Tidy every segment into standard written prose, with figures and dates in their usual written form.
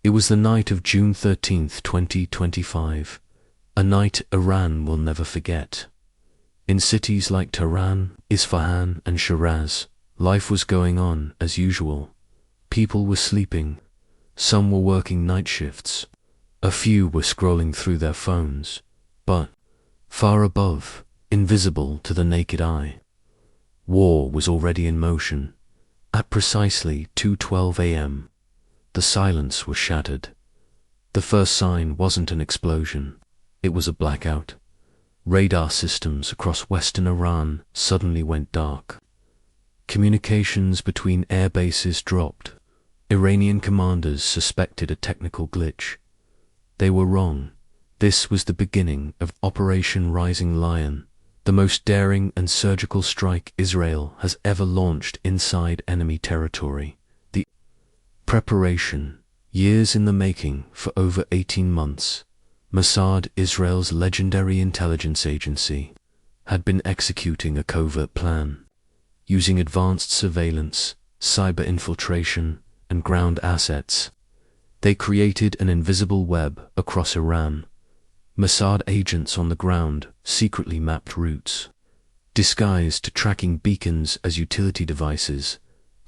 It was the night of June 13th, 2025, a night Iran will never forget. In cities like Tehran, Isfahan, and Shiraz, life was going on as usual. People were sleeping, some were working night shifts, a few were scrolling through their phones, but far above, invisible to the naked eye, war was already in motion. At precisely 2:12 a.m., the silence was shattered. The first sign wasn't an explosion, it was a blackout. Radar systems across western Iran suddenly went dark. Communications between air bases dropped. Iranian commanders suspected a technical glitch. They were wrong. This was the beginning of Operation Rising Lion, the most daring and surgical strike Israel has ever launched inside enemy territory. The preparation, years in the making for over 18 months, Mossad, Israel's legendary intelligence agency, had been executing a covert plan. Using advanced surveillance, cyber infiltration, and ground assets, they created an invisible web across Iran. Mossad agents on the ground secretly mapped routes, disguised tracking beacons as utility devices,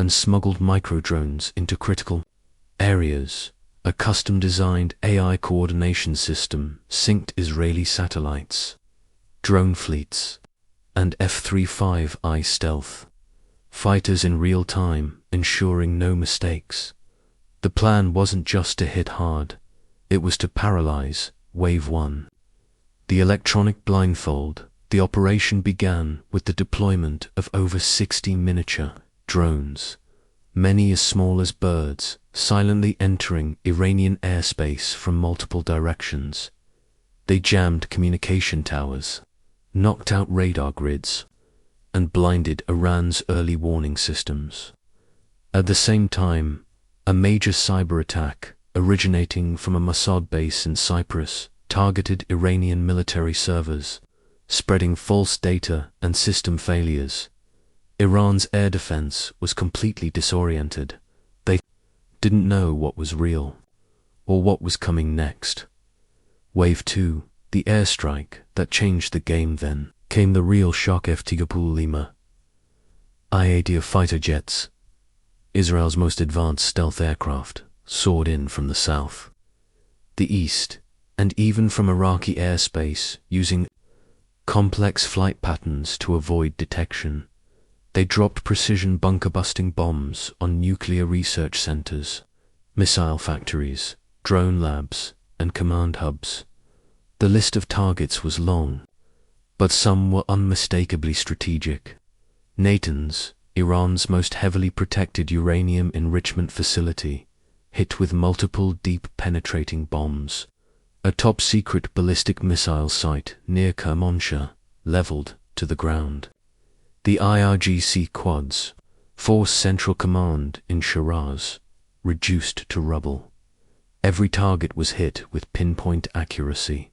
and smuggled microdrones into critical areas. A custom-designed AI coordination system synced Israeli satellites, drone fleets, and F-35I stealth fighters in real time, ensuring no mistakes. The plan wasn't just to hit hard, it was to paralyze Wave 1. The electronic blindfold. The operation began with the deployment of over 60 miniature drones, many as small as birds, silently entering Iranian airspace from multiple directions. They jammed communication towers, knocked out radar grids, and blinded Iran's early warning systems. At the same time, a major cyber attack, originating from a Mossad base in Cyprus, targeted Iranian military servers, spreading false data and system failures. Iran's air defense was completely disoriented. They didn't know what was real, or what was coming next. Wave 2, the airstrike that changed the game. Then came the real shock. F-35I Adir fighter jets, Israel's most advanced stealth aircraft, soared in from the south, the east, and even from Iraqi airspace, using complex flight patterns to avoid detection. They dropped precision bunker-busting bombs on nuclear research centers, missile factories, drone labs, and command hubs. The list of targets was long, but some were unmistakably strategic. Natanz, Iran's most heavily protected uranium enrichment facility, hit with multiple deep penetrating bombs. A top-secret ballistic missile site near Kermanshah, leveled to the ground. The IRGC quads, Force Central Command in Shiraz, reduced to rubble. Every target was hit with pinpoint accuracy.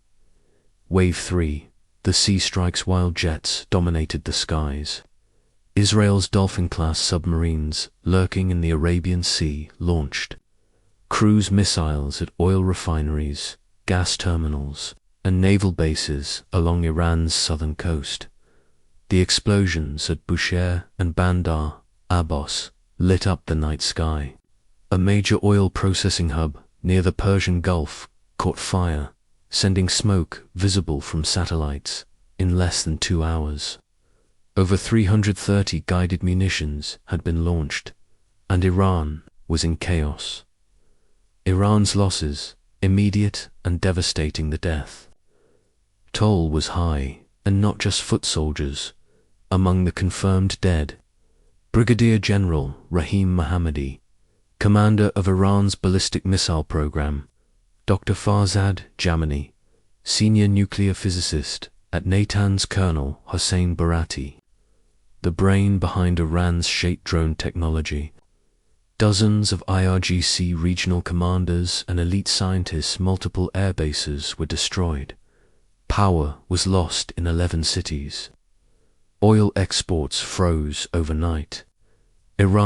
Wave 3, the Sea Strike's wild jets dominated the skies. Israel's Dolphin-class submarines, lurking in the Arabian Sea, launched cruise missiles at oil refineries, gas terminals, and naval bases along Iran's southern coast. The explosions at Bushehr and Bandar Abbas lit up the night sky. A major oil processing hub near the Persian Gulf caught fire, sending smoke visible from satellites in less than 2 hours. Over 330 guided munitions had been launched, and Iran was in chaos. Iran's losses, immediate and devastating. The death toll was high, and not just foot soldiers. Among the confirmed dead, Brigadier General Rahim Mohammadi, commander of Iran's ballistic missile program, Dr. Farzad Jamani, senior nuclear physicist at Natanz, Colonel Hossein Barati, the brain behind Iran's Shate drone technology. Dozens of IRGC regional commanders and elite scientists. Multiple air bases were destroyed. Power was lost in 11 cities. Oil exports froze overnight. Iran